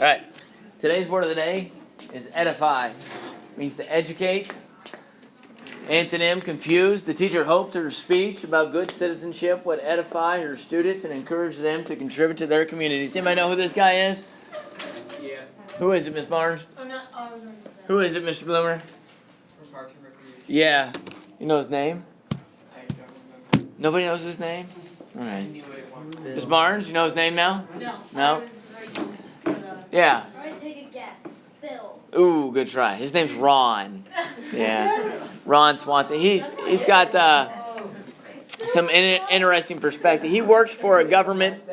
All right. Today's word of the day is edify. It means to educate. Antonym, confuse. The teacher hoped through her speech about good citizenship would edify her students and encourage them to contribute to their communities. Anybody know who this guy is? Yeah. Who is it, Miss Barnes? Who is it, Mr. Bloomer? From Parks and Recreation. Yeah. You know his name? I don't remember. Nobody knows his name? All I right. knew what it was. Miss Barnes, you know his name now? No. No? Yeah. I'm gonna take a guess. Phil. Ooh, good try. His name's Ron. Yeah. Ron Swanson. He's got some interesting perspective. He works for a government,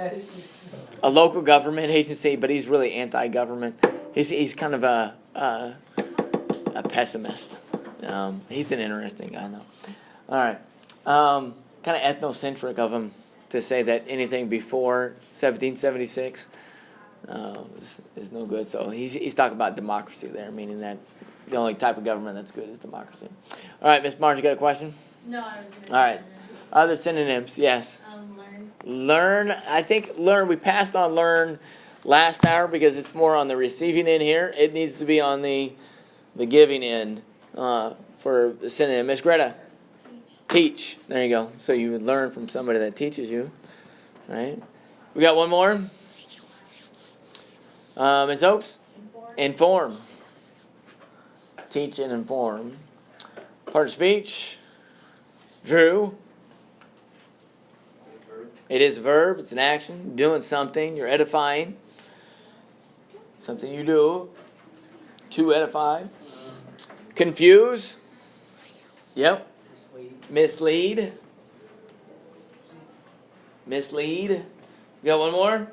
a local government agency, but he's really anti-government. He's kind of a pessimist. He's an interesting guy, though. All right. Kind of ethnocentric of him to say that anything before 1776 is no good. So he's talking about democracy there, meaning that the only type of government that's good is democracy. All right, Miss Barnes, you got a question? No, I was going to. All right. Other synonyms, yes. Learn. Learn. I think learn. We passed on learn last hour because it's more on the receiving end here. It needs to be on the giving end for the synonym. Miss Greta. Teach. There you go. So you would learn from somebody that teaches you, right? We got one more. Ms. Oaks? Inform. Teach and inform. Part of speech. Drew. It is a verb. It's an action. Doing something. You're edifying. Something you do to edify. Confuse. Yep. Mislead. Mislead. You got one more?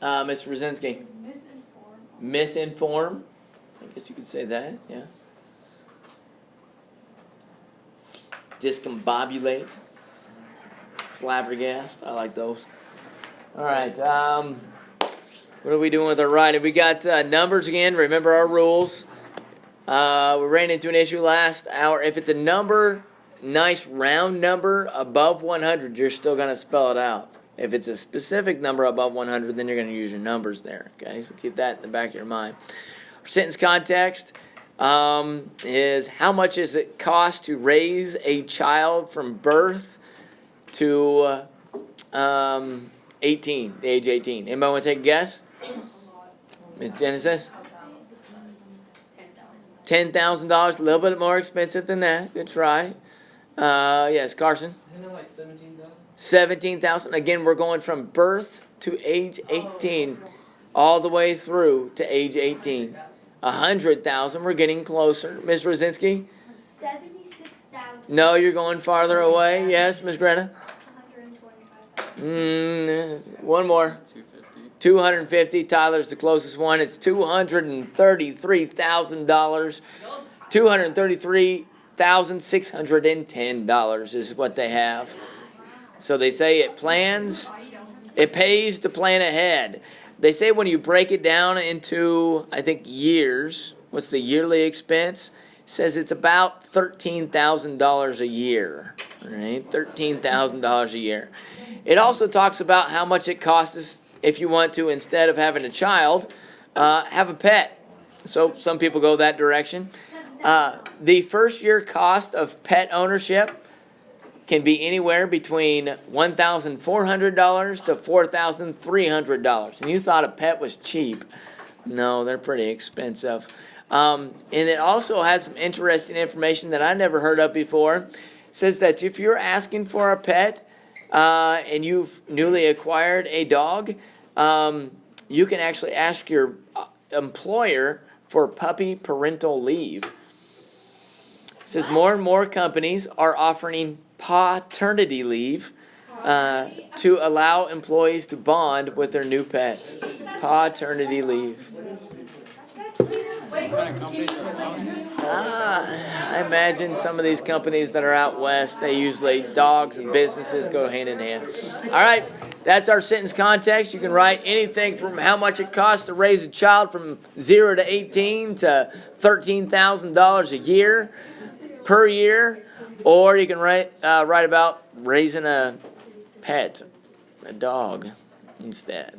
Mr. Brzezinski. Misinform. I guess you could say that, yeah. Discombobulate. Flabbergast. I like those. All right. What are we doing with our writing? We got numbers again. Remember our rules. We ran into an issue last hour. If it's a number, nice round number above 100, you're still going to spell it out. If it's a specific number above 100, then you're going to use your numbers there. Okay, so keep that in the back of your mind. Our sentence context is how much does it cost to raise a child from birth to 18, the age 18? Anybody want to take a guess? Ms. Genesis? $10,000, a little bit more expensive than that. Good try. Yes, Carson? Isn't it like 17,000? 17,000. Again, we're going from birth to age 18, all the way through to age 18. 100,000. We're getting closer. Ms. Rosinski? 76,000. No, you're going farther away. Yes, Ms. Greta? 125,000. One more. 250. Tyler's the closest one. It's $233,000. $233,610 is what they have. So they say it pays to plan ahead. They say when you break it down into, I think, years, what's the yearly expense? It says it's about $13,000 a year. All right, $13,000 a year. It also talks about how much it costs us if you want to, instead of having a child, have a pet. So some people go that direction. The first year cost of pet ownership can be anywhere between $1,400 to $4,300. And you thought a pet was cheap. No, they're pretty expensive. And it also has some interesting information that I never heard of before. It says that if you're asking for a pet and you've newly acquired a dog, you can actually ask your employer for puppy parental leave. It says more and more companies are offering paternity leave to allow employees to bond with their new pets. Paternity leave. I imagine some of these companies that are out west, they usually, dogs and businesses go hand in hand. All right, that's our sentence context. You can write anything from how much it costs to raise a child from 0 to 18 to $13,000 a year, per year, or you can write about raising a pet. a dog instead.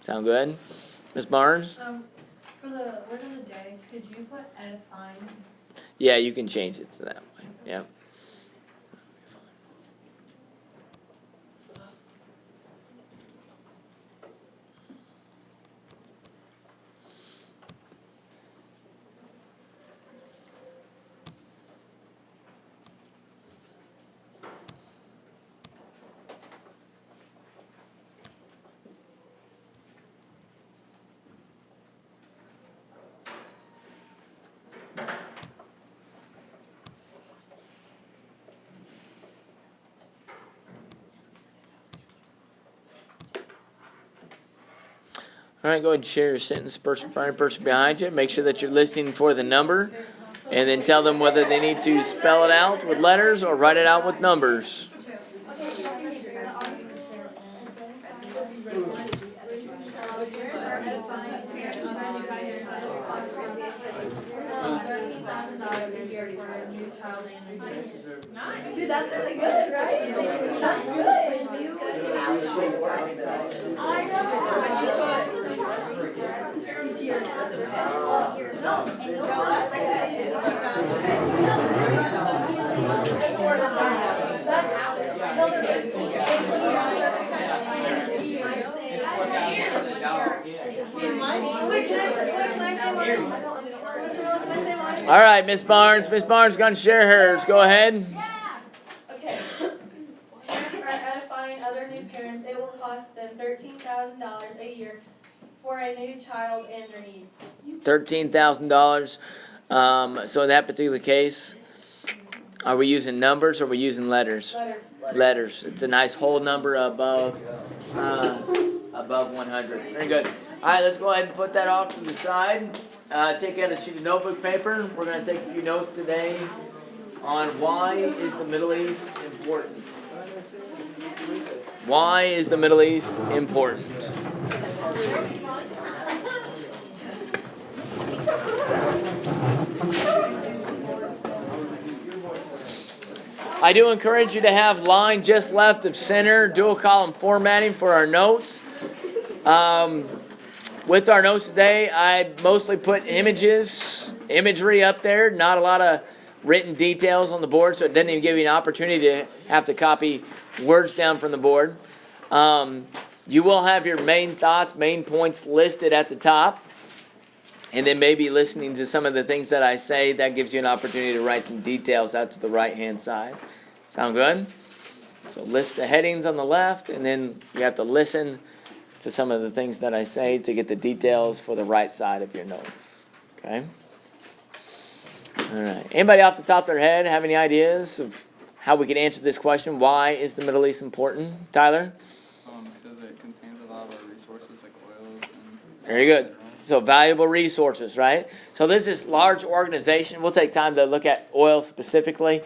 Sound good? Ms. Barnes? For the word of the day, could you put edifying? Yeah, you can change it to that way. Yeah. All right, go ahead and share your sentence, person in front of person behind you. Make sure that you're listening for the number, and then tell them whether they need to spell it out with letters or write it out with numbers. Dude, that's really good, right? That's good. I All right, Miss Barnes. Miss Barnes going to share hers. Go ahead. Okay. Parents are edifying other new parents. It will cost them $13,000 a year for a new child and their needs. $13,000. So in that particular case, are we using numbers or are we using letters? Letters. It's a nice whole number above 100. Very good. All right, let's go ahead and put that off to the side. Take out a sheet of notebook paper. We're going to take a few notes today on why is the Middle East important. Why is the Middle East important? I do encourage you to have line just left of center, dual column formatting for our notes. With our notes today, I mostly put imagery up there, not a lot of written details on the board, so it doesn't even give you an opportunity to have to copy words down from the board. You will have your main thoughts, main points listed at the top, and then maybe listening to some of the things that I say, that gives you an opportunity to write some details out to the right-hand side. Sound good? So list the headings on the left, and then you have to listen to some of the things that I say to get the details for the right side of your notes. Okay? All right. Anybody off the top of their head have any ideas of how we could answer this question? Why is the Middle East important? Tyler? Because it contains a lot of resources like oils and... Very good. So valuable resources, right? So this is large organization. We'll take time to look at oil specifically.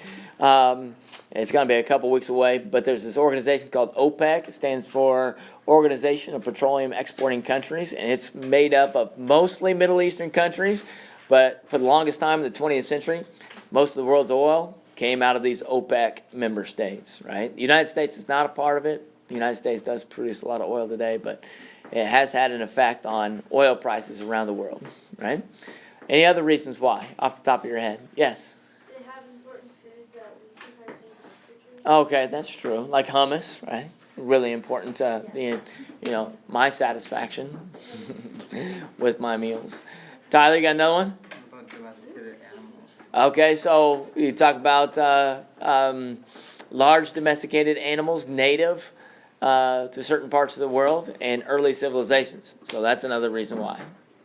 It's going to be a couple weeks away, but there's this organization called OPEC. It stands for Organization of Petroleum Exporting Countries, and it's made up of mostly Middle Eastern countries, but for the longest time in the 20th century, most of the world's oil came out of these OPEC member states, right? The United States is not a part of it. The United States does produce a lot of oil today, but it has had an effect on oil prices around the world, right? Any other reasons why, off the top of your head? Yes? They have important foods that we sometimes use in refrigerators. Okay, that's true. Like hummus, right? Really important to my satisfaction with my meals. Tyler, you got another one? What about domesticated animals? Okay, so you talk about large domesticated animals native to certain parts of the world and early civilizations. So that's another reason why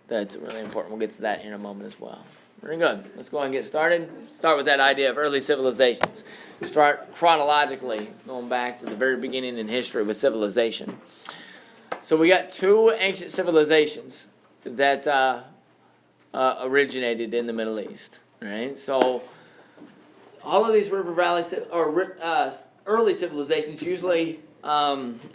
that's really important. We'll get to that in a moment as well. Very good. Let's go ahead and get started. Start with that idea of early civilizations. Start chronologically, going back to the very beginning in history with civilization. So we got two ancient civilizations that originated in the Middle East. Right? So all of these river valley early civilizations usually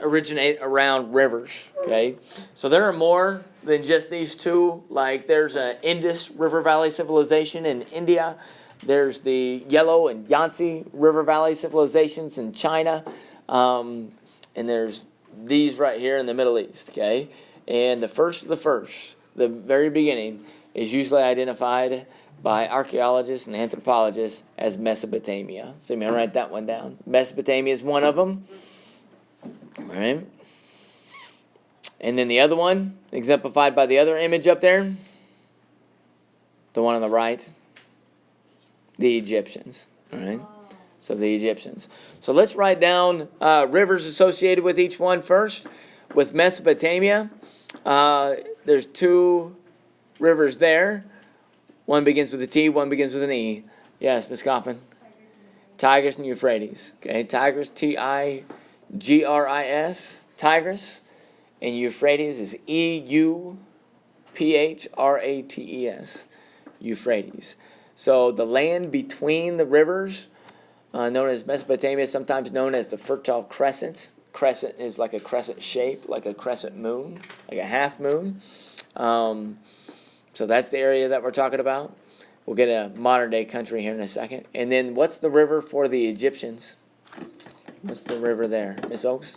originate around rivers. Okay, so there are more than just these two. Like there's an Indus River Valley civilization in India. There's the Yellow and Yangtze River Valley civilizations in China, and there's these right here in the Middle East, okay? And the very beginning, is usually identified by archaeologists and anthropologists as Mesopotamia. So you may write that one down. Mesopotamia is one of them. All right. And then the other one, exemplified by the other image up there, the one on the right, the Egyptians. All right. So the Egyptians. So let's write down rivers associated with each one first. With Mesopotamia, there's 2 rivers there. One begins with a T, one begins with an E. Yes, Ms. Coppin. Tigris and Euphrates. Okay, Tigris, Tigris, Tigris. And Euphrates is Euphrates. Euphrates. So the land between the rivers, known as Mesopotamia, sometimes known as the Fertile Crescent. Crescent is like a crescent shape, like a crescent moon, like a half moon. So that's the area that we're talking about. We'll get a modern day country here in a second. And then what's the river for the Egyptians? What's the river there, Miss Oaks?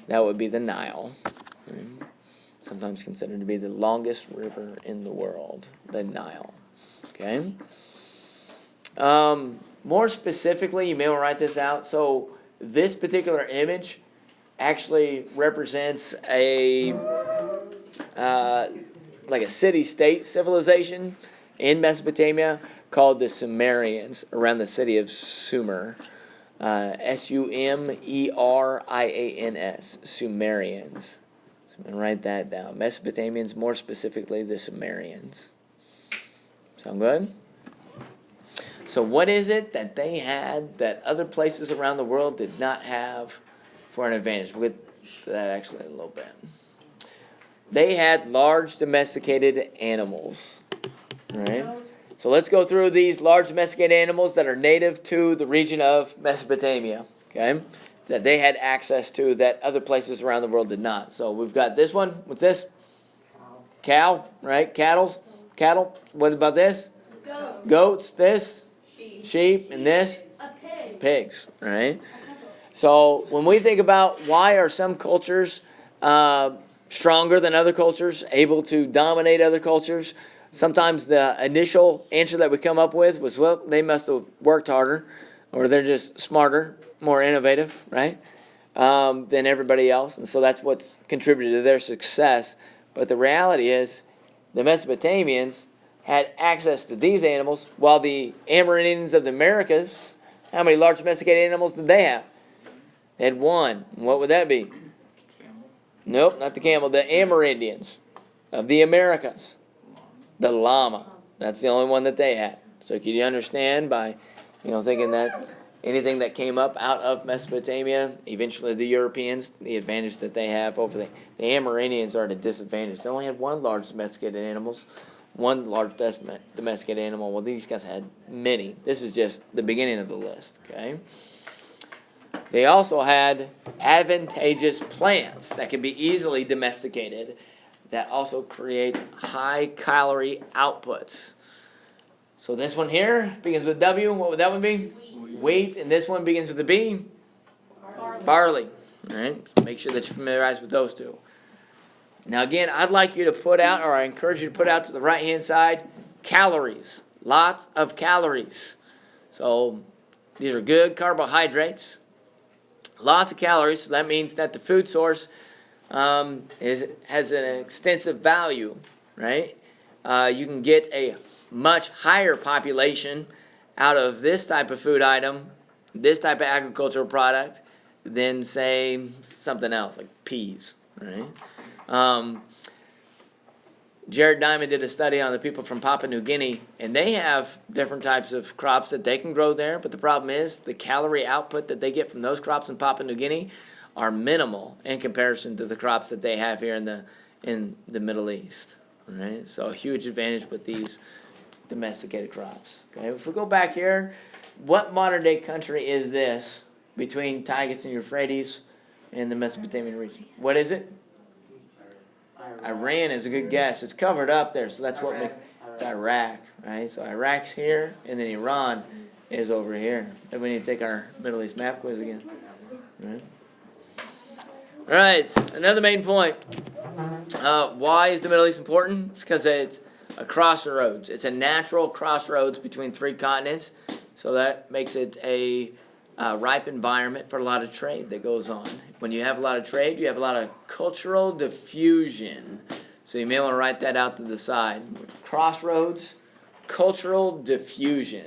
That would be the Nile. Sometimes considered to be the longest river in the world, the Nile. Okay. More specifically, you may want to write this out. So this particular image actually represents a like a city-state civilization in Mesopotamia called the Sumerians, around the city of Sumer. Sumerians. Sumerians. So I'm going to write that down. Mesopotamians, more specifically the Sumerians. Sound good? So what is it that they had that other places around the world did not have for an advantage? We'll get to that actually in a little bit. They had large domesticated animals. Right? So let's go through these large domesticated animals that are native to the region of Mesopotamia. Okay? That they had access to that other places around the world did not. So we've got this one. What's this? Cow, right? Cattle. What about this? Goats. This? Sheep. And this? A pig. Pigs, right? So when we think about why are some cultures stronger than other cultures, able to dominate other cultures, sometimes the initial answer that we come up with was, well, they must have worked harder, or they're just smarter, more innovative, right, than everybody else. And so that's what's contributed to their success. But the reality is the Mesopotamians had access to these animals, while the Amerindians of the Americas, how many large domesticated animals did they have? They had one. What would that be? Camel. Nope, not the camel. The Amerindians of the Americas. The llama. That's the only one that they had. So can you understand by, thinking that anything that came up out of Mesopotamia, eventually the Europeans, the advantage that they have over the Amerindians are at a disadvantage. They only had one large domesticated animal. Well, these guys had many. This is just the beginning of the list, okay? They also had advantageous plants that can be easily domesticated that also creates high-calorie outputs. So this one here begins with W. What would that one be? Wheat. And this one begins with a B? Barley. All right? So make sure that you're familiarized with those two. Now again, I'd like you to put out, or I encourage you to put out to the right-hand side, calories. Lots of calories. So these are good carbohydrates. Lots of calories. So that means that the food source has an extensive value, right? You can get a much higher population out of this type of food item, this type of agricultural product, than, say, something else, like peas, right? Jared Diamond did a study on the people from Papua New Guinea, and they have different types of crops that they can grow there, but the problem is the calorie output that they get from those crops in Papua New Guinea are minimal in comparison to the crops that they have here in the Middle East. Right? So a huge advantage with these domesticated crops. Okay, if we go back here, what modern day country is this between Tigris and Euphrates in the Mesopotamian region? What is it? Iran is a good guess. It's covered up there, so that's what makes it's Iraq, right? So Iraq's here, and then Iran is over here. Then we need to take our Middle East map quiz again. Right? All right, another main point. Why is the Middle East important? It's because it's a crossroads. It's a natural crossroads between three continents, so that makes it a ripe environment for a lot of trade that goes on. When you have a lot of trade, you have a lot of cultural diffusion. So you may want to write that out to the side. Crossroads, cultural diffusion.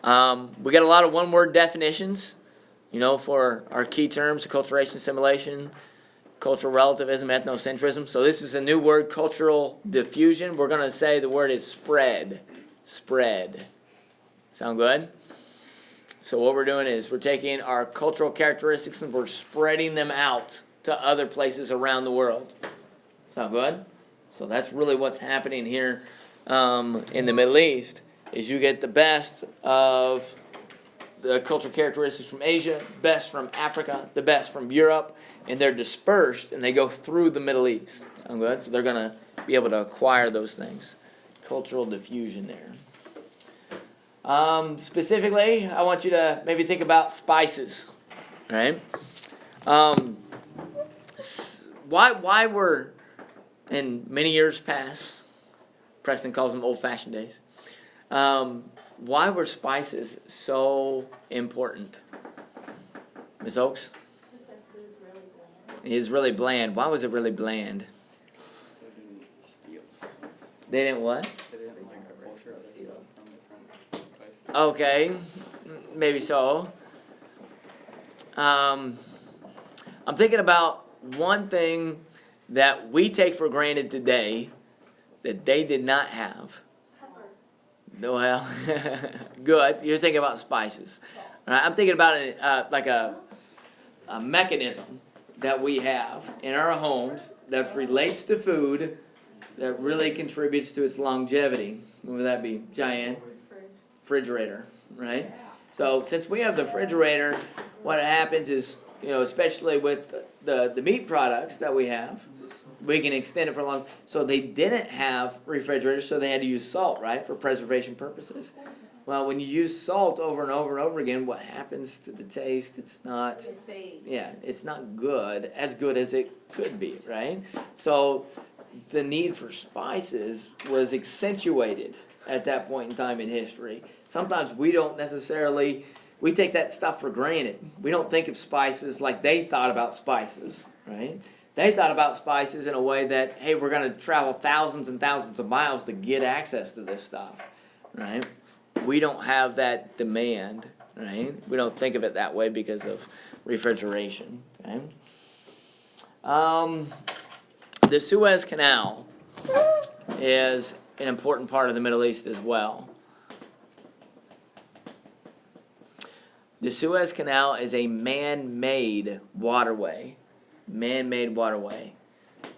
We got a lot of one-word definitions, for our key terms: acculturation, assimilation, cultural relativism, ethnocentrism. So this is a new word, cultural diffusion. We're going to say the word is spread. Spread. Sound good? So what we're doing is we're taking our cultural characteristics and we're spreading them out to other places around the world. Sound good? So that's really what's happening here in the Middle East, is you get the best of the cultural characteristics from Asia, best from Africa, the best from Europe, and they're dispersed and they go through the Middle East. Sound good? So they're going to be able to acquire those things. Cultural diffusion there. Specifically, I want you to maybe think about spices, right? Why were, in many years past, Preston calls them old-fashioned days, why were spices so important? Ms. Oaks? Because their food's really bland. It is really bland. Why was it really bland? They didn't steal. They didn't what? They didn't culture other stuff from different places. Okay, maybe so. I'm thinking about one thing that we take for granted today that they did not have. Pepper. Well, good. You're thinking about spices. All right, I'm thinking about it like a mechanism that we have in our homes that relates to food that really contributes to its longevity. What would that be, Cheyenne? Refrigerator, right? So since we have the refrigerator, what happens is, especially with the meat products that we have, we can extend it for long. So they didn't have refrigerators, so they had to use salt, right, for preservation purposes. Well, when you use salt over and over and over again, what happens to the taste? It's not, it's not good as it could be, right? So the need for spices was accentuated at that point in time in history. Sometimes we don't necessarily, we take that stuff for granted. We don't think of spices like they thought about spices, right? They thought about spices in a way that, hey, we're going to travel thousands and thousands of miles to get access to this stuff, right? We don't have that demand, right? We don't think of it that way because of refrigeration, okay? The Suez Canal is an important part of the Middle East as well. The Suez Canal is a man-made waterway. Man-made waterway.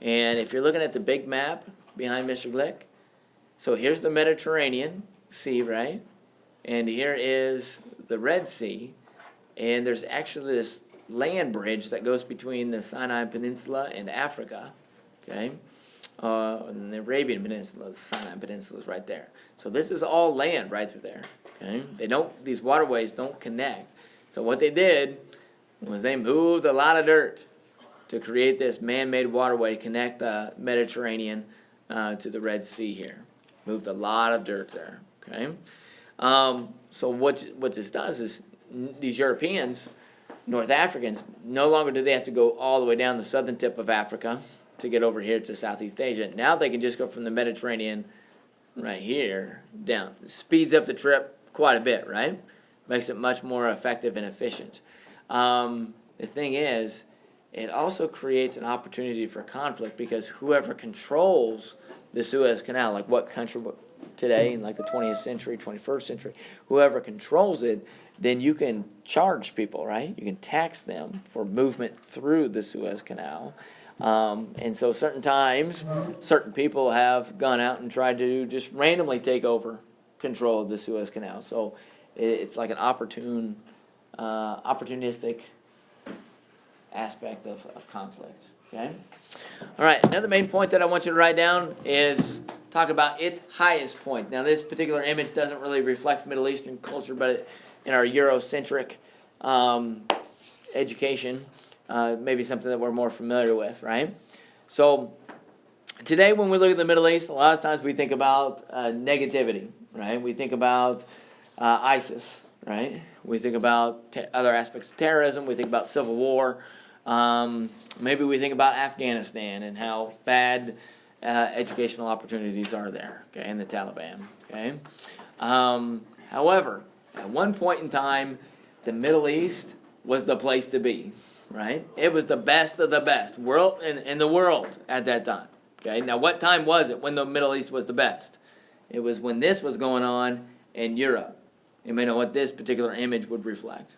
And if you're looking at the big map behind Mr. Glick, so here's the Mediterranean Sea, right? And here is the Red Sea. And there's actually this land bridge that goes between the Sinai Peninsula and Africa. Okay? And the Arabian Peninsula, the Sinai Peninsula is right there. So this is all land right through there. Okay? These waterways don't connect. So what they did was they moved a lot of dirt to create this man-made waterway to connect the Mediterranean to the Red Sea here. Moved a lot of dirt there. Okay? So what this does is these Europeans, North Africans, no longer do they have to go all the way down the southern tip of Africa to get over here to Southeast Asia. Now they can just go from the Mediterranean right here down. Speeds up the trip quite a bit, right? Makes it much more effective and efficient. The thing is, it also creates an opportunity for conflict because whoever controls the Suez Canal, like what country today in like the 20th century, 21st century, whoever controls it, then you can charge people, right? You can tax them for movement through the Suez Canal. And so certain times, certain people have gone out and tried to just randomly take over control of the Suez Canal. So it's like an opportunistic aspect of conflict. Okay? All right, another main point that I want you to write down is talk about its highest point. Now, this particular image doesn't really reflect Middle Eastern culture, but in our Eurocentric education, maybe something that we're more familiar with, right? So today when we look at the Middle East, a lot of times we think about negativity, right? We think about ISIS, right? We think about other aspects of terrorism. We think about civil war. Maybe we think about Afghanistan and how bad educational opportunities are there, okay, and the Taliban, okay? However, at one point in time, the Middle East was the place to be, right? It was the best of the best world in the world at that time, okay? Now, what time was it when the Middle East was the best? It was when this was going on in Europe. You may know what this particular image would reflect.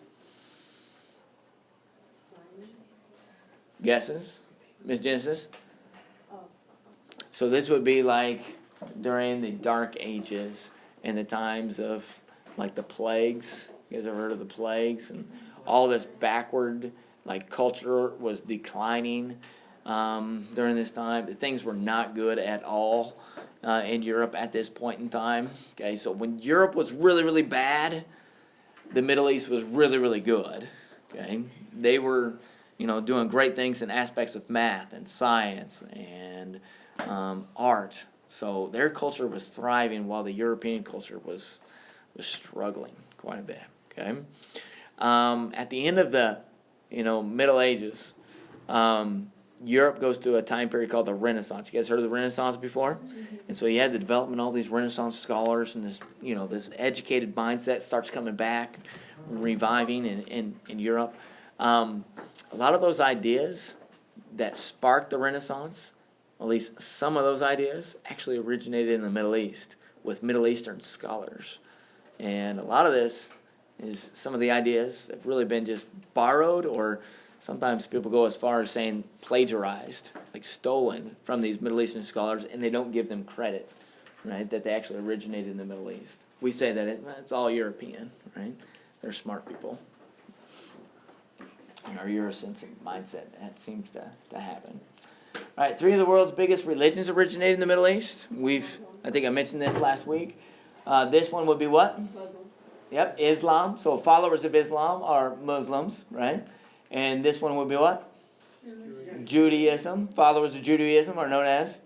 Guesses? Miss Genesis? So this would be like during the Dark Ages and the times of like the plagues. You guys ever heard of the plagues? And all this backward like culture was declining during this time. Things were not good at all in Europe at this point in time. Okay, so when Europe was really, really bad, the Middle East was really, really good. Okay, they were, doing great things in aspects of math and science and art. So their culture was thriving while the European culture was struggling quite a bit. Okay, at the end of the Middle Ages, Europe goes through a time period called the Renaissance. You guys heard of the Renaissance before? And so you had the development of all these Renaissance scholars, and this this educated mindset starts coming back, reviving in Europe. A lot of those ideas that sparked the Renaissance, at least some of those ideas, actually originated in the Middle East with Middle Eastern scholars. And a lot of this is some of the ideas have really been just borrowed, or sometimes people go as far as saying plagiarized, like stolen from these Middle Eastern scholars, and they don't give them credit, right, that they actually originated in the Middle East. We say that it's all European, right? They're smart people. And our Eurocentric mindset, that seems to happen. All right, 3 of the world's biggest religions originated in the Middle East. I think I mentioned this last week. This one would be what? Yep, Islam. So followers of Islam are Muslims, right? And this one would be what? Judaism. Followers of Judaism are known as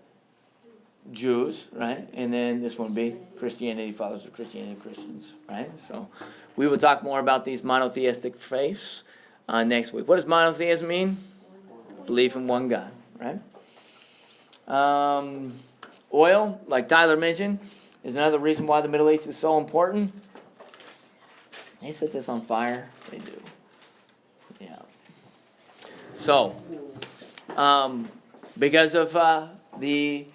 Jews, right? And then this one would be Christianity. Followers of Christianity, Christians, right? So we will talk more about these monotheistic faiths next week. What does monotheism mean? Belief in one God, right? Oil, like Tyler mentioned, is another reason why the Middle East is so important. They set this on fire. They do. Yeah. So, because of the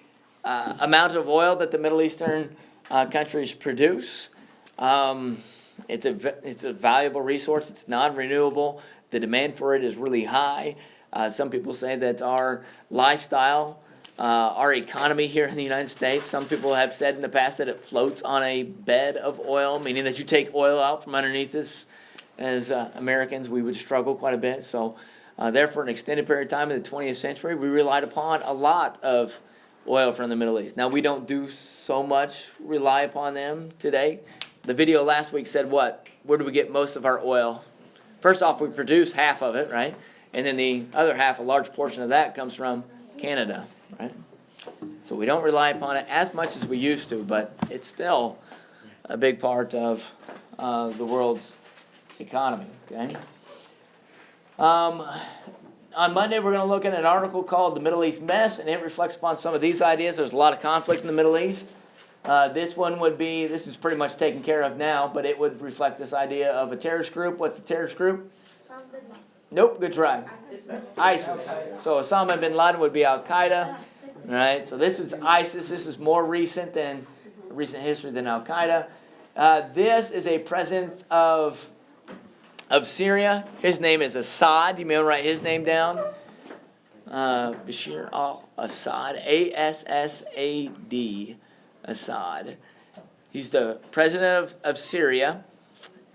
amount of oil that the Middle Eastern countries produce, it's a valuable resource. It's non-renewable. The demand for it is really high. Some people say that our lifestyle, our economy here in the United States, some people have said in the past that it floats on a bed of oil, meaning that you take oil out from underneath us. As Americans, we would struggle quite a bit. So there for an extended period of time in the 20th century, we relied upon a lot of oil from the Middle East. Now, we don't do so much rely upon them today. The video last week said what? Where do we get most of our oil? First off, we produce half of it, right? And then the other half, a large portion of that, comes from Canada, right? So we don't rely upon it as much as we used to, but it's still a big part of the world's economy, okay? On Monday, we're going to look at an article called The Middle East Mess, and it reflects upon some of these ideas. There's a lot of conflict in the Middle East. This is pretty much taken care of now, but it would reflect this idea of a terrorist group. What's a terrorist group? Nope, good try. ISIS. So Osama bin Laden would be Al-Qaeda, right? So this is ISIS. This is more recent history than Al-Qaeda. This is a president of Syria. His name is Assad. You may want to write his name down. Bashir al-Assad. A-S-S-A-D. Assad. He's the president of Syria,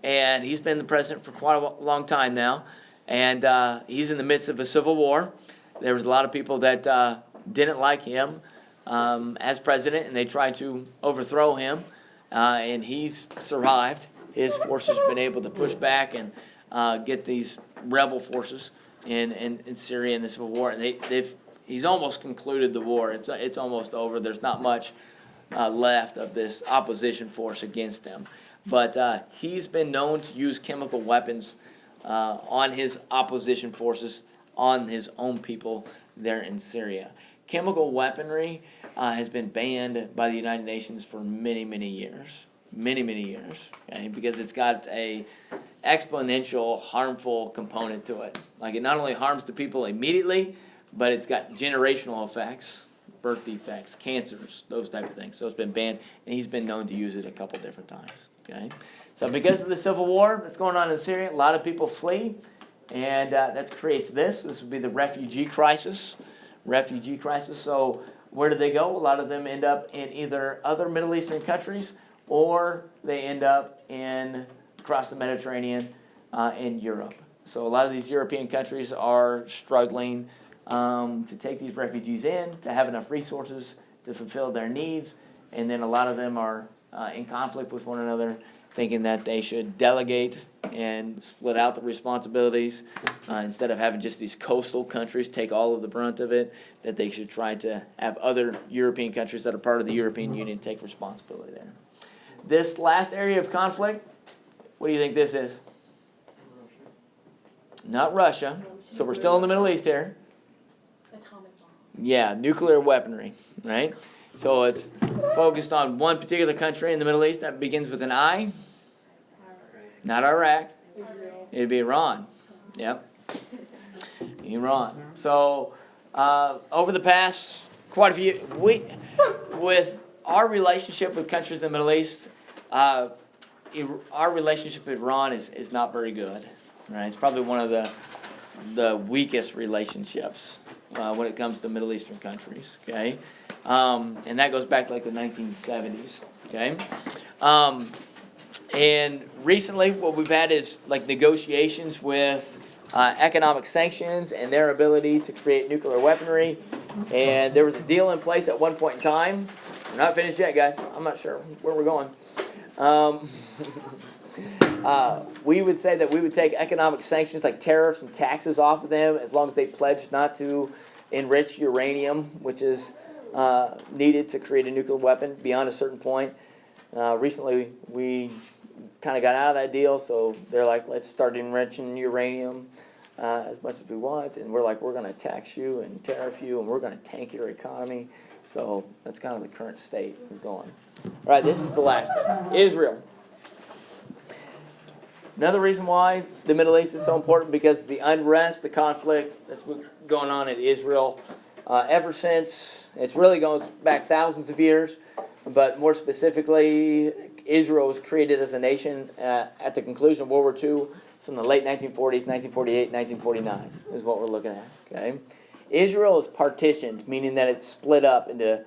and he's been the president for quite a long time now. And he's in the midst of a civil war. There was a lot of people that didn't like him as president, and they tried to overthrow him. And he's survived. His forces have been able to push back and get these rebel forces in Syria in this civil war, and he's almost concluded the war. It's almost over. There's not much left of this opposition force against them. But he's been known to use chemical weapons on his opposition forces, on his own people there in Syria. Chemical weaponry has been banned by the United Nations for many, many years. Many, many years. Okay? Because it's got a exponential harmful component to it. Like, it not only harms the people immediately, but it's got generational effects, birth defects, cancers, those type of things. So it's been banned, and he's been known to use it a couple different times. Okay, so because of the civil war that's going on in Syria, a lot of people flee, and that creates this. This would be the refugee crisis. Refugee crisis. So where do they go? A lot of them end up in either other Middle Eastern countries, or they end up across the Mediterranean in Europe. So a lot of these European countries are struggling to take these refugees in, to have enough resources to fulfill their needs, and then a lot of them are in conflict with one another, thinking that they should delegate and split out the responsibilities instead of having just these coastal countries take all of the brunt of it, that they should try to have other European countries that are part of the European Union take responsibility there. This last area of conflict, what do you think this is? Not Russia. So we're still in the Middle East here. Atomic bomb. Yeah, nuclear weaponry, right? So it's focused on one particular country in the Middle East that begins with an I. Not Iraq. Israel. It'd be Iran. Yep. Iran. So over the past quite a few, with our relationship with countries in the Middle East, our relationship with Iran is not very good. Right? It's probably one of the weakest relationships when it comes to Middle Eastern countries. Okay. And that goes back to like the 1970s, okay? And recently what we've had is like negotiations with economic sanctions and their ability to create nuclear weaponry. And there was a deal in place at one point in time. We're not finished yet, guys. I'm not sure where we're going. We would say that we would take economic sanctions like tariffs and taxes off of them as long as they pledge not to enrich uranium, which is needed to create a nuclear weapon beyond a certain point. Recently, we kind of got out of that deal, so they're like, let's start enriching uranium as much as we want, and we're like, we're going to tax you and tariff you, and we're going to tank your economy. So that's kind of the current state we're going. All right, this is the last thing. Israel. Another reason why the Middle East is so important, because the unrest, the conflict that's going on in Israel ever since, it's really goes back thousands of years, but more specifically, Israel was created as a nation at the conclusion of World War II. It's in the late 1940s, 1948, 1949 is what we're looking at. Okay, Israel is partitioned, meaning that it's split up into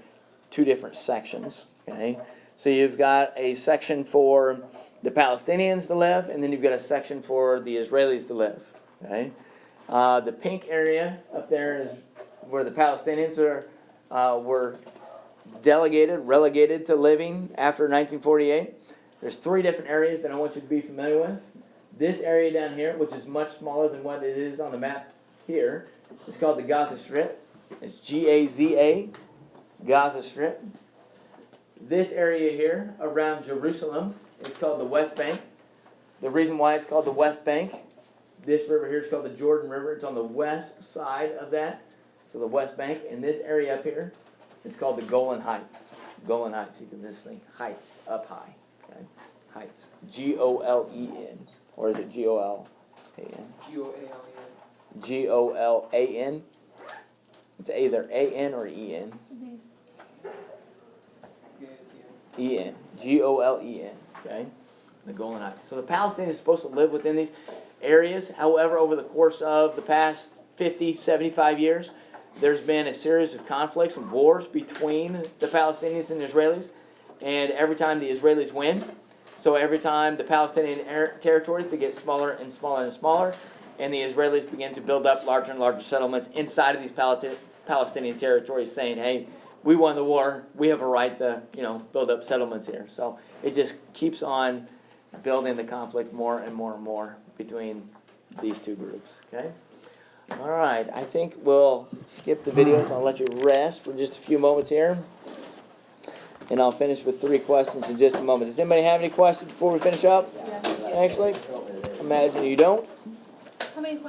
two different sections. Okay, so you've got a section for the Palestinians to live, and then you've got a section for the Israelis to live. Okay, the pink area up there is where the Palestinians were relegated to living after 1948. There's three different areas that I want you to be familiar with. This area down here, which is much smaller than what it is on the map here, is called the Gaza Strip. It's Gaza, Gaza Strip. This area here around Jerusalem is called the West Bank. The reason why it's called the West Bank, this river here is called the Jordan River. It's on the west side of that. So the West Bank. And this area up here is called the Golan Heights. Golan Heights. You can this thing, heights, up high. Okay? Heights. Golen. Or is it Golan? Golan. Golan. It's either an or en. Yeah, it's En. Golen. Okay? The Golan Heights. So the Palestinians are supposed to live within these areas. However, over the course of the past 50, 75 years, there's been a series of conflicts and wars between the Palestinians and the Israelis. And every time the Israelis win, so every time the Palestinian territories they get smaller and smaller and smaller, and the Israelis begin to build up larger and larger settlements inside of these Palestinian territories, saying, hey, we won the war, we have a right to, build up settlements here. So it just keeps on building the conflict more and more and more between these two groups. Okay. All right, I think we'll skip the videos. I'll let you rest for just a few moments here. And I'll finish with 3 questions in just a moment. Does anybody have any questions before we finish up? Actually, imagine you don't. How many questions